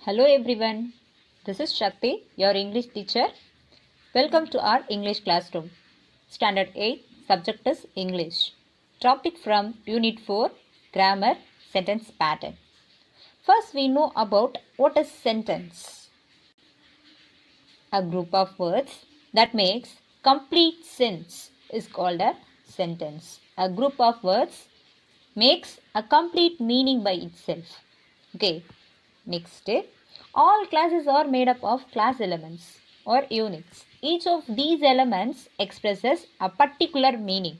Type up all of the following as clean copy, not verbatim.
Hello everyone, this is Shakti, your English teacher. Welcome to our English classroom. Standard 8, subject is English. Topic from Unit 4, Grammar, Sentence Pattern. First we know about what is sentence. A group of words that makes complete sense is called a sentence. A group of words makes a complete meaning by itself. Okay. Next, all classes are made up of class elements or units. Each of these elements expresses a particular meaning.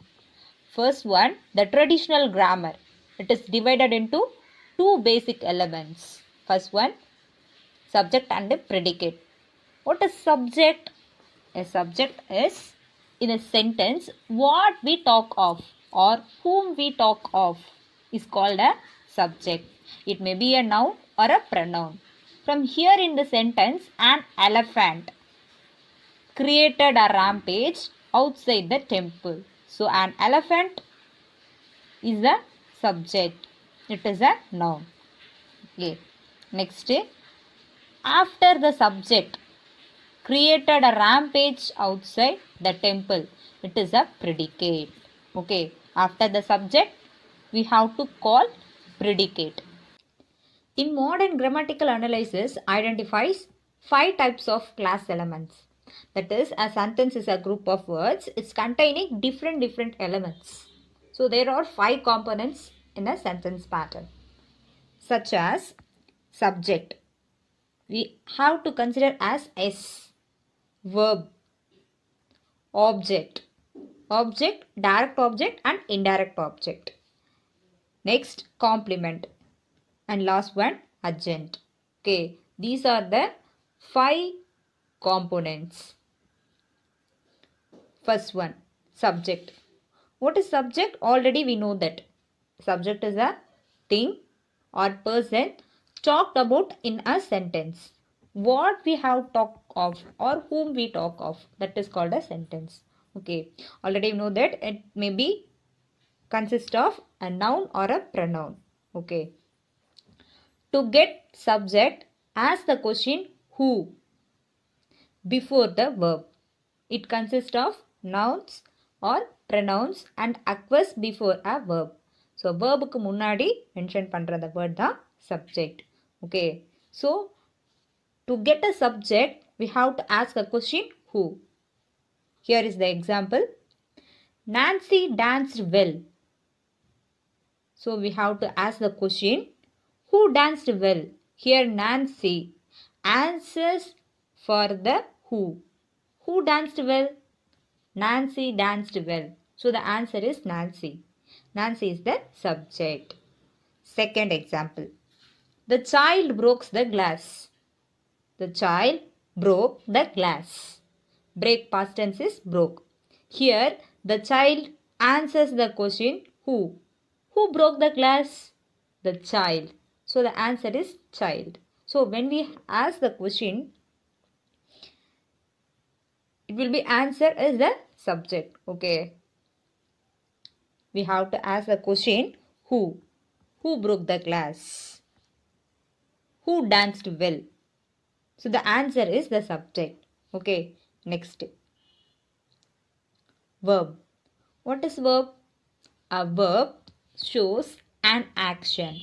First one, the traditional grammar. It is divided into two basic elements. First one, subject and predicate. What is subject? A subject is in a sentence what we talk of or whom we talk of is called a subject. It may be a noun or a pronoun. From here in the sentence, an elephant created a rampage outside the temple. So an elephant is a subject. It is a noun. Okay. Next, after the subject created a rampage outside the temple. It is a predicate. Okay. After the subject, we have to call predicate. In modern grammatical analysis identifies 5 types of class elements. That is, a sentence is a group of words. It's containing different elements. So there are 5 components in a sentence pattern. Such as subject. We have to consider as S. Verb, object, direct object and indirect object. Next, complement, and last one, adjunct. Okay, these are the 5 components. First one, subject. What is subject? Already we know that subject is a thing or person talked about in a sentence. What we have talked of or whom we talk of, that is called a sentence. Okay, already we know that it may be consist of a noun or a pronoun. Okay, to get subject, ask the question who before the verb. It consists of nouns or pronouns and occurs before a verb. So verb க்கு முன்னாடி mention பண்ற the word தான் subject. Okay. So to get a subject, we have to ask a question who. Here is the example. Nancy danced well. So we have to ask the question who danced well. Here Nancy answers for the who. Who danced well? Nancy danced well. So the answer is Nancy. Nancy is the subject. Second example. The child broke the glass. The child broke the glass. Break past tense is broke. Here the child answers the question who. Who broke the glass? The child. So the answer is child. So when we ask the question, it will be answer as the subject. Okay. We have to ask the question who. Who broke the glass? Who danced well? So the answer is the subject. Okay. Next. Verb. What is verb? A verb shows an action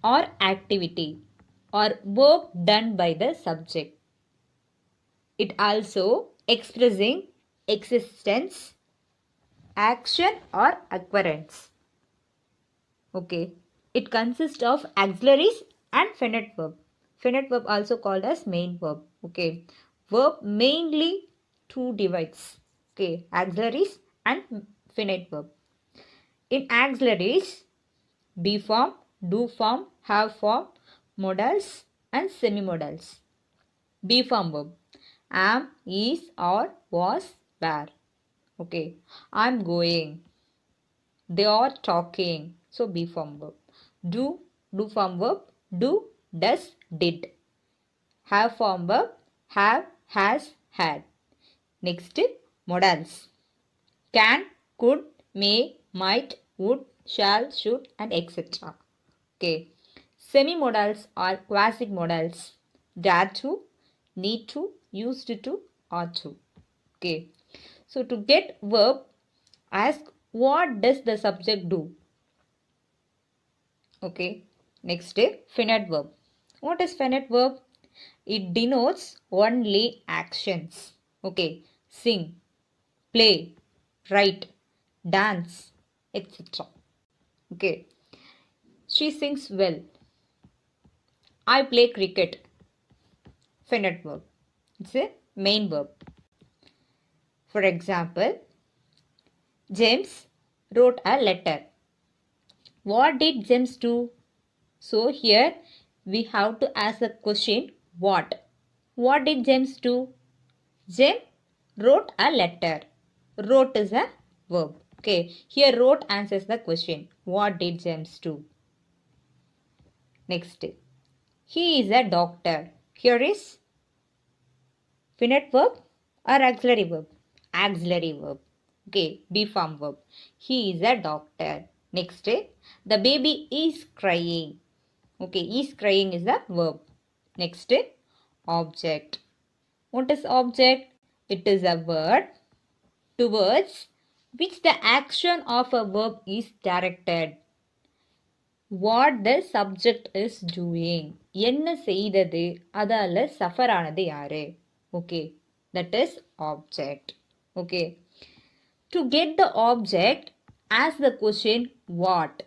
or activity or work done by the subject. It also expressing existence, action or occurrence. Okay. It consists of auxiliaries and finite verb. Finite verb also called as main verb. Okay. Verb mainly two divides. Okay. Auxiliaries and finite verb. In auxiliaries, be form, do form, have form, modals and semi-modals. Be form verb. Am, is or was, were. Okay. I'm going. They are talking. So be form verb. Do form verb. Do, does, did. Have form verb. Have, has, had. Next, modals. Can, could, may, might, would, shall, should and etc. Okay. Semi-modals or quasi-modals. dare to, need to, used to, ought to. Okay. So to get verb, ask what does the subject do? Okay. Next, finite verb. What is finite verb? It denotes only actions. Okay. Sing, play, write, dance, etc. Okay. She sings well. I play cricket. Finite verb. It's a main verb. For example, James wrote a letter. What did James do? So here we have to ask the question what? What did James do? James wrote a letter. Wrote is a verb. Okay. Here wrote answers the question. What did James do? Next. He is a doctor. Here is finite verb or auxiliary verb? Auxiliary verb. Okay. Be form verb. He is a doctor. Next. The baby is crying. Okay. Is crying is a verb. Next. Object. What is object? It is a word towards which the action of a verb is directed. What the subject is doing. என்ன செய்தது அதால suffer ஆனது யாரு? Okay. That is object. Okay. To get the object, ask the question what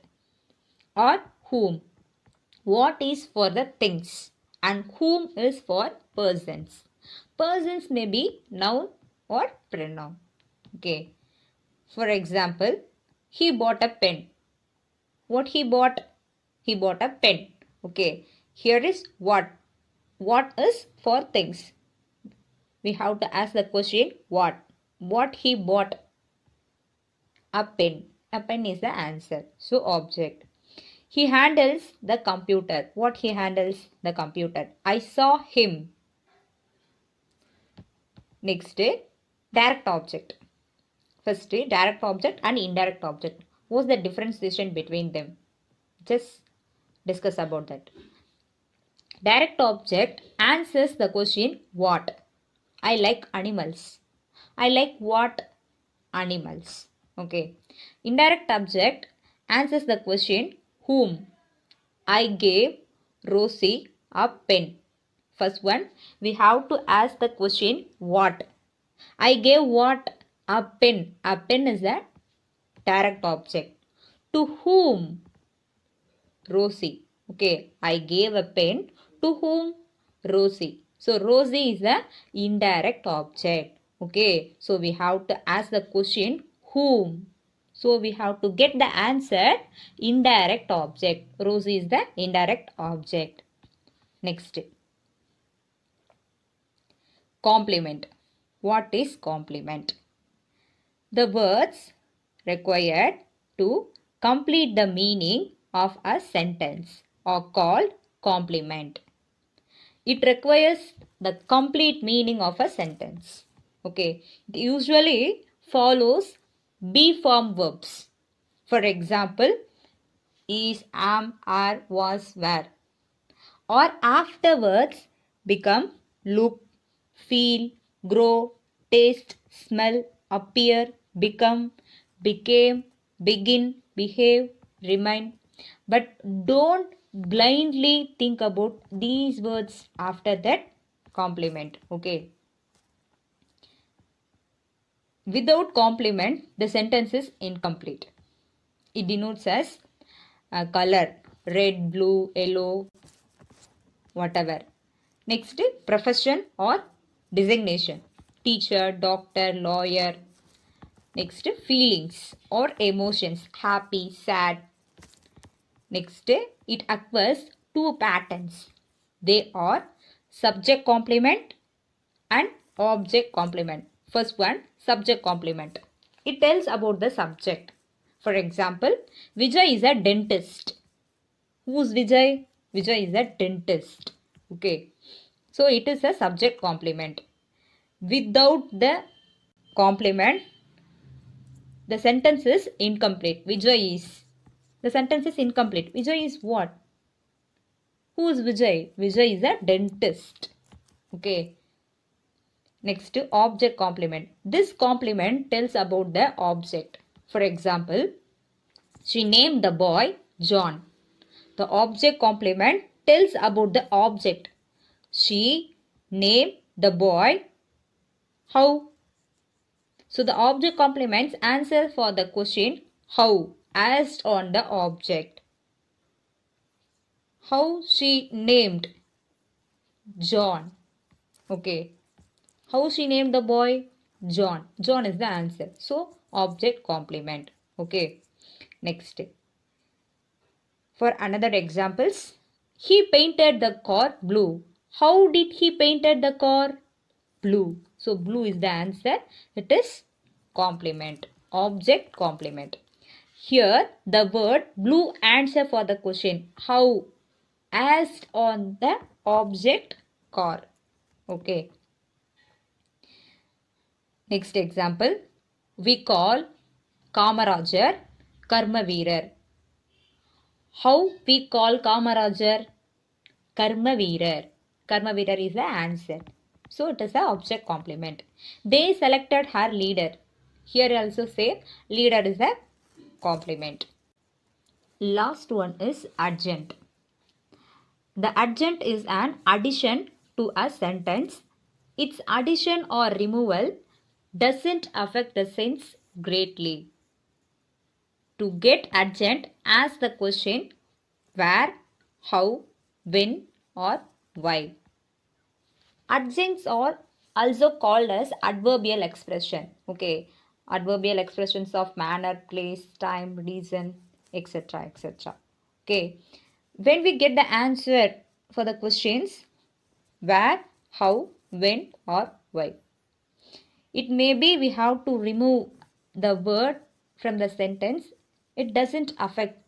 or whom. What is for the things and whom is for persons. Persons may be noun or pronoun. Okay. For example, he bought a pen. What he bought? He bought a pen. Okay. Here is what. What is for things. We have to ask the question what. What he bought? A pen. A pen is the answer. So object. He handles the computer. What he handles? The computer. I saw him. Next, direct object. First, direct object and indirect object. What's the differentiation between them? Just discuss about that. Direct object answers the question what. I like animals. I like what animals. Okay. Indirect object answers the question whom. I gave Rosie a pen. First one, we have to ask the question what. I gave what? A pen. A pen is a direct object. To whom? Rosie. Okay, I gave a pen. To whom? Rosie. So Rosie is the indirect object. Okay, so we have to ask the question whom. So we have to get the answer indirect object. Rosie is the indirect object. Next. Complement. What is complement? The words required to complete the meaning of a sentence are called complement. It requires the complete meaning of a sentence. Okay, it usually follows be form verbs. For example, is, am, are, was, were. Or afterwards become look, feel, grow, taste, smell, appear, become, became, begin, behave, remain. But don't blindly think about these words after that complement. Okay. Without complement, the sentence is incomplete. It denotes as color, red, blue, yellow, whatever. Next, profession or designation. Teacher, doctor, lawyer. Next, feelings or emotions. Happy, sad. Next, it occurs two patterns. They are subject complement and object complement. First one, subject complement. It tells about the subject. For example, Vijay is a dentist. Who's Vijay? Vijay is a dentist. Okay. So it is a subject complement. Without the complement, the sentence is incomplete. Vijay is. The sentence is incomplete. Vijay is what? Who is Vijay? Vijay is a dentist. Okay. Next, object complement. This complement tells about the object. For example, she named the boy John. The object complement tells about the object. She named the boy how. So the object complements answer for the question how asked on the object. How she named John. Okay. How she named the boy? John. John is the answer. So object complement. Okay. Next. For another examples, he painted the car blue. How did he painted the car? Blue. So blue is the answer. It is complement. Object complement. Here the word blue answer for the question how asked on the object car. Okay. Next example. We call Kamarajar Karma Veerar. How we call Kamarajar? Karma Veerar. Karma Veerar is the answer. So it is the object complement. They selected her leader. Here also say leader is a complement. Last one is adjunct. The adjunct is an addition to a sentence. Its addition or removal doesn't affect the sense greatly. To get adjunct, ask the question where, how, when or why. Adjuncts are also called as adverbial expression. Okay, adverbial expressions of manner, place, time, reason, etc. etc. Okay, when we get the answer for the questions where, how, when or why, it may be we have to remove the word from the sentence. It doesn't affect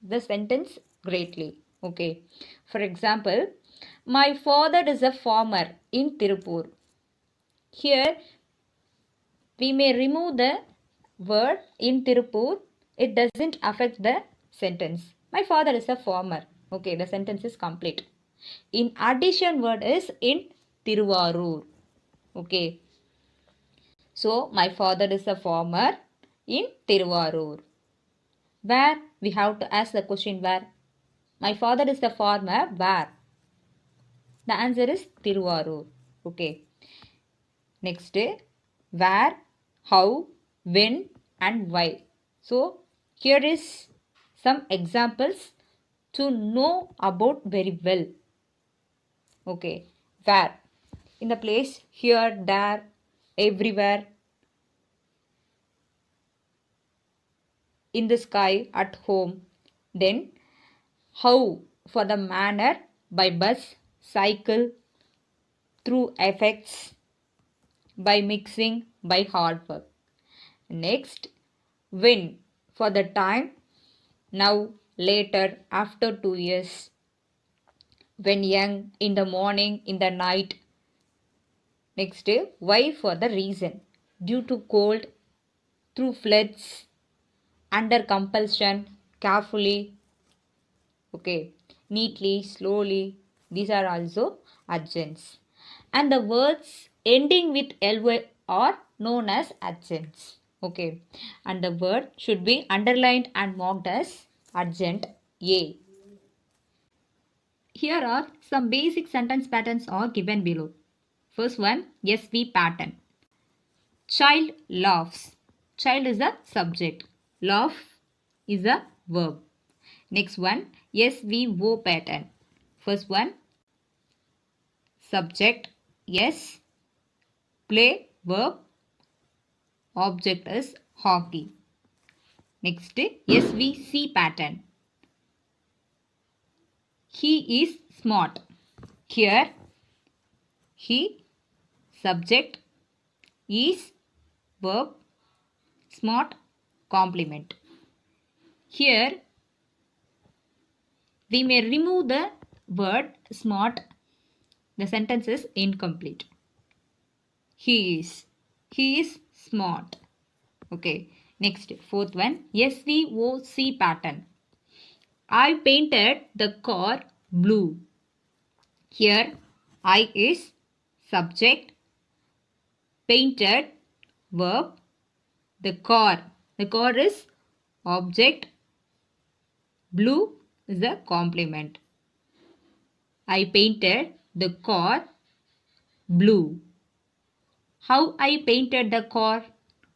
the sentence greatly. Okay. For example, my father is a farmer in Tirupur. Here we may remove the word in Tirupur. It doesn't affect the sentence. My father is a farmer. Okay, the sentence is complete. In addition word is in Tiruvarur. Okay. So my father is a farmer in Tiruvarur. Where? We have to ask the question where. My father is a farmer where? The answer is Tiruvarur. Okay. Next, where, how, when and why. So here is some examples to know about very well. Okay. Where? In the place, here, there, everywhere. In the sky, at home. Then how for the manner by bus, cycle, through effects, by mixing, by hard work. Next, when for the time, now, later, after 2 years, when young, in the morning, in the night. Next, why for the reason, due to cold, through floods, under compulsion, carefully, okay, neatly, slowly. These are also adjuncts. And the words ending with ly are known as adjuncts. Okay. And the word should be underlined and marked as adjunct A. Here are some basic sentence patterns are given below. First one, SV pattern. Child laughs. Child is the subject. Laugh is a verb. Next one, SVO pattern. First one, subject, yes, play, verb, object is hockey. Next, SVC pattern. He is smart. Here, he, subject, is, verb, smart, complement. Here, we may remove the word smart. The sentence is incomplete. He is smart. Okay. Next, fourth one, SVOC pattern. I painted the car blue. Here I is subject, painted verb, the car is object, blue is the complement. I painted the car blue. How I painted the car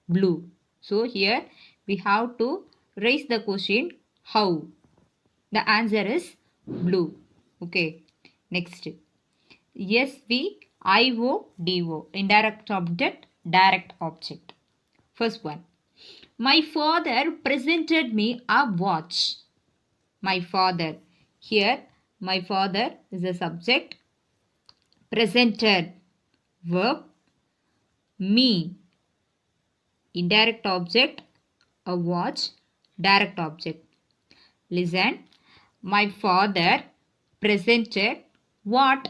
blue? So here we have to raise the question how. The answer is blue. Okay. Next. SVIODO. Indirect object, direct object. First one. My father presented me a watch. My father. Here my father is the subject. Presented verb. Me. Indirect object, a watch, direct object. Listen. My father presented what?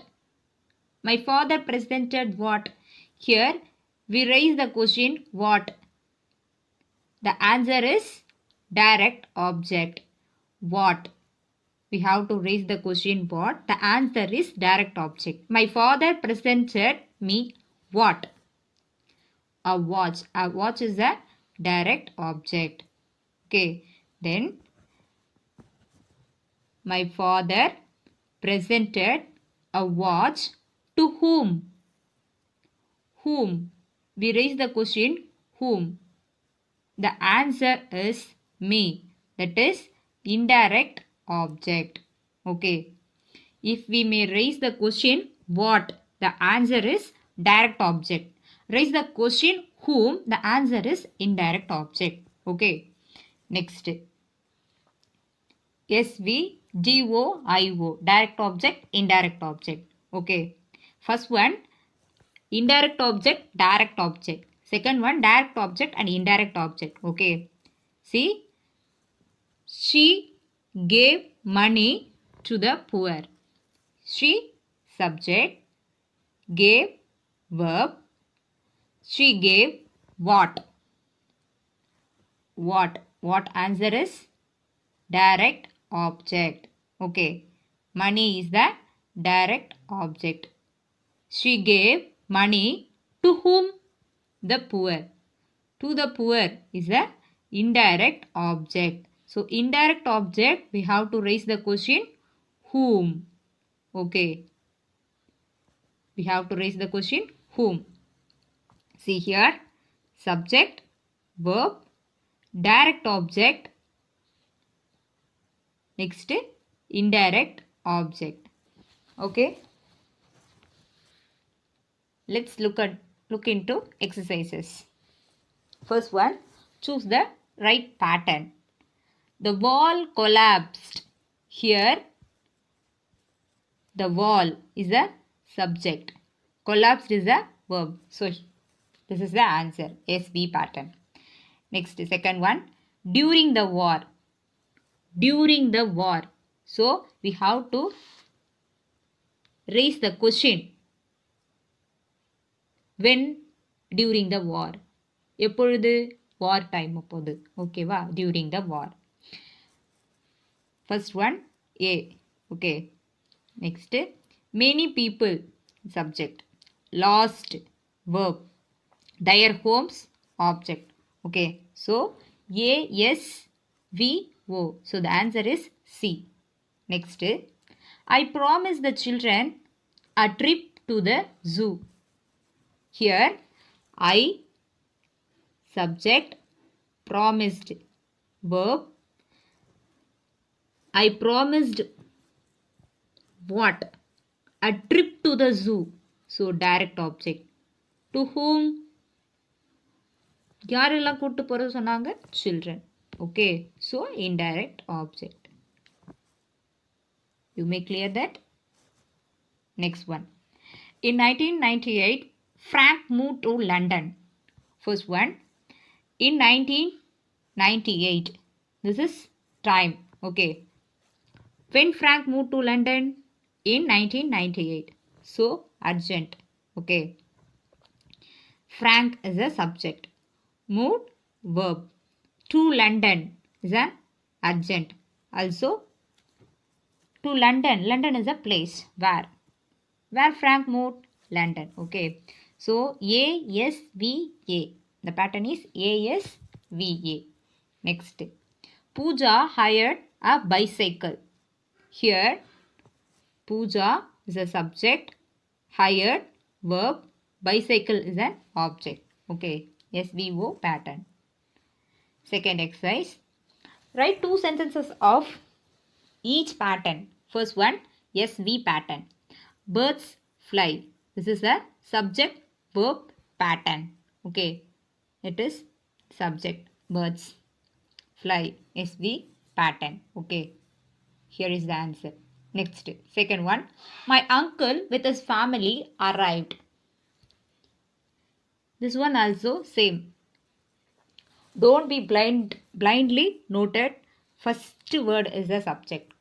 My father presented what? Here we raise the question what? The answer is direct object. What? We have to raise the question what? The answer is direct object. My father presented me what? A watch. A watch is a direct object. Okay. Then my father presented a watch to whom? Whom? We raise the question whom? The answer is me. That is indirect object. Okay. If we may raise the question what? The answer is direct object. Raise the question whom? The answer is indirect object. Okay. Next. SVDOIO. Direct object, indirect object. Okay. First one, indirect object, direct object. Second one, direct object and indirect object. Okay. See, she gave money to the poor. She, subject, gave, verb. She gave what? What? What answer is? Direct object. Okay. Money is the direct object. She gave money to whom? The poor. To the poor is a indirect object. So indirect object we have to raise the question whom. Okay. We have to raise the question whom. See here subject, verb, direct object. Next indirect object. Okay. Let's look into exercises. First one, choose the right pattern. The wall collapsed. Here the wall is a subject. Collapsed is a verb. So this is the answer. SB pattern. Next, second one, during the war. During the war. So we have to raise the question. When during the war? எப்பொழுது? war time அப்போது. ஓகேவா? during the war. First one A. Okay. Next, many people, subject. Lost, verb. Their homes, object. Okay. So A, S, V, O. So the answer is C. Next, I promised the children a trip to the zoo. Here I, subject, promised, verb. I promised what? A trip to the zoo. So direct object. To whom? யாரெல்லாம் கூட்டு போறது சொன்னாங்க? Children. Okay. So indirect object. You may clear that. Next one. In 1998, Frank moved to London. First one. In 1998. This is time. Okay. When Frank moved to London? In 1998. So urgent. Okay. Frank is a subject. Moved, verb. To London is a urgent. Also to London. London is a place. Where Frank moved? London. Okay. So ASVA. The pattern is ASVA. Next. Pooja hired a bicycle. Here Pooja is a subject, hired verb, bicycle is an object. Okay. SVO pattern. Second exercise. Write two sentences of each pattern. First one, SV pattern. Birds fly. This is a subject verb pattern. Okay. It is subject. Birds fly. SV pattern. Okay. Here is the answer. Next, second one. My uncle with his family arrived. This one also same. Don't be blindly noted. First word is the subject.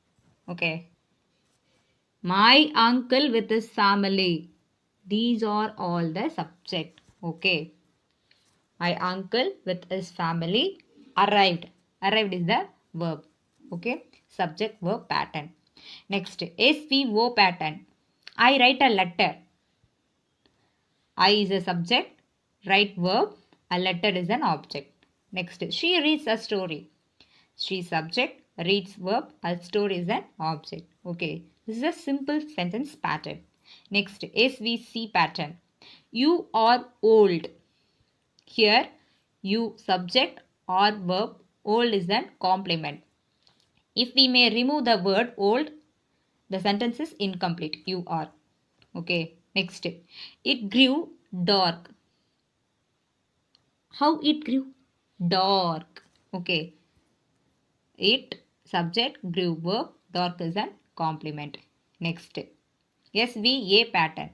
Okay. My uncle with his family. These are all the subject. Okay. My uncle with his family arrived. Arrived is the verb. Okay. Subject verb pattern. Next, SVO pattern. I write a letter. I is a subject. Write verb. A letter is an object. Next, she reads a story. She subject, reads verb, a story is an object. Okay, this is a simple sentence pattern. Next, SVC pattern. You are old. Here, you subject or verb, old is an complement. If we may remove the word old, the sentence is incomplete. You are. Okay, next. It grew dark. How it grew? Dark. Okay. It subject grew verb, dark is an complement. Next, SVA pattern.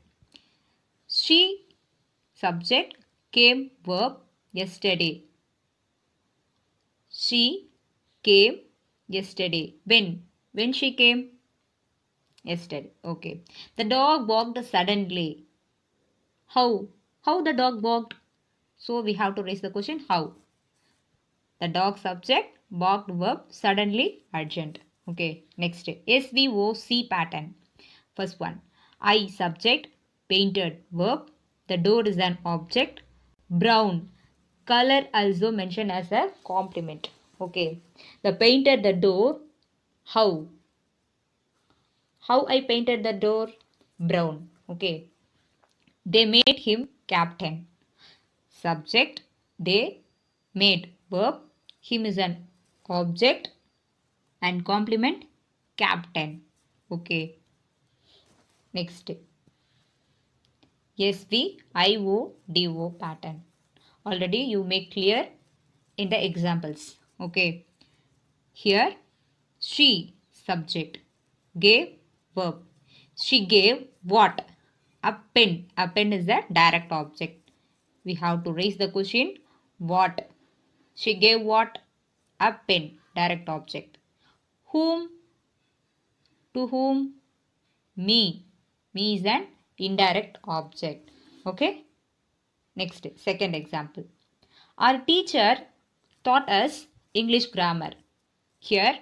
She subject came verb yesterday. She came yesterday. When she came? Yesterday. Okay. The dog barked suddenly. How? How the dog barked? So we have to raise the question how. The dog subject, barked verb, suddenly, urgent. Okay, next, SVOC pattern. First one, I subject, painted verb, the door is an object, brown, color also mentioned as a complement. Okay, the painted the door, how? How I painted the door? Brown. Okay, they made him captain. Subject, they made verb, him is an object and complement captain. Okay. Next. SVIODO pattern. Already you make clear in the examples. Okay. Here she subject gave verb. She gave what? A pen. A pen is a direct object. We have to raise the question what? She gave what? A pen. Direct object. Whom? To whom? Me. Me is an indirect object. Okay. Next, second example. Our teacher taught us English grammar. Here,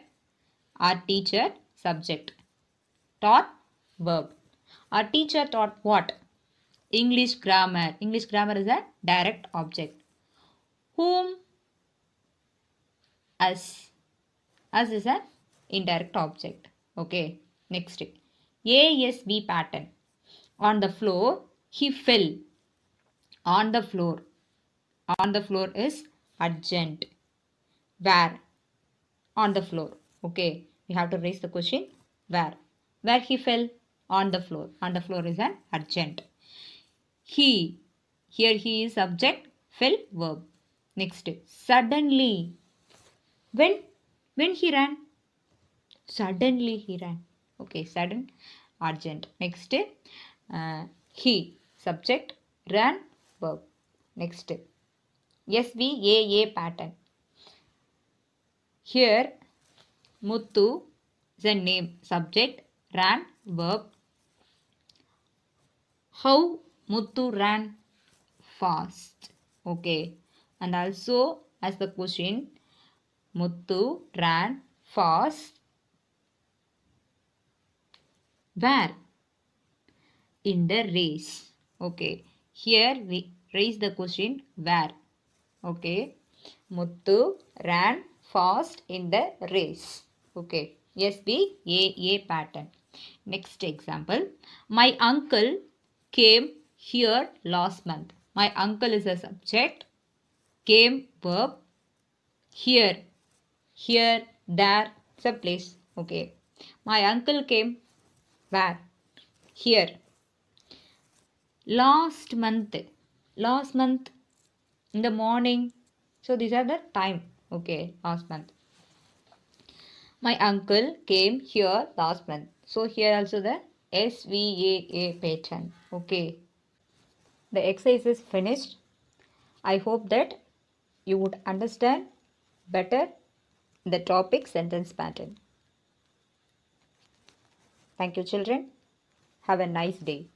our teacher subject. Taught verb. Our teacher taught what? English grammar. English grammar is a direct object. Whom? Us. Us is an indirect object. Okay. Next. ASV pattern. On the floor, he fell. On the floor. On the floor is urgent. Where? On the floor. Okay. We have to raise the question. Where? Where he fell? On the floor. On the floor is an urgent. He. Here he is subject. Fell verb. Next. Suddenly. When? When he ran? Suddenly he ran. Okay. Sudden. Urgent. Next. He. Subject. Ran verb. Next. SVAA pattern. Here, Muthu is a name. Subject, ran, verb. How Muthu ran? Fast. Okay. And also, as the question, Muthu ran fast. Where? In the race. Okay, here we raise the question where. Okay, Muthu ran fast in the race. Okay, SBAA pattern. Next example, my uncle came here last month. My uncle is a subject, came verb, here, here, there, it's a place. Okay, my uncle came where? Here. Last month in the morning, so these are the time. Okay, last month. My uncle came here last month, so here also the SVAA pattern. Okay, the exercise is finished. I hope that you would understand better the topic sentence pattern. Thank you, children. Have a nice day.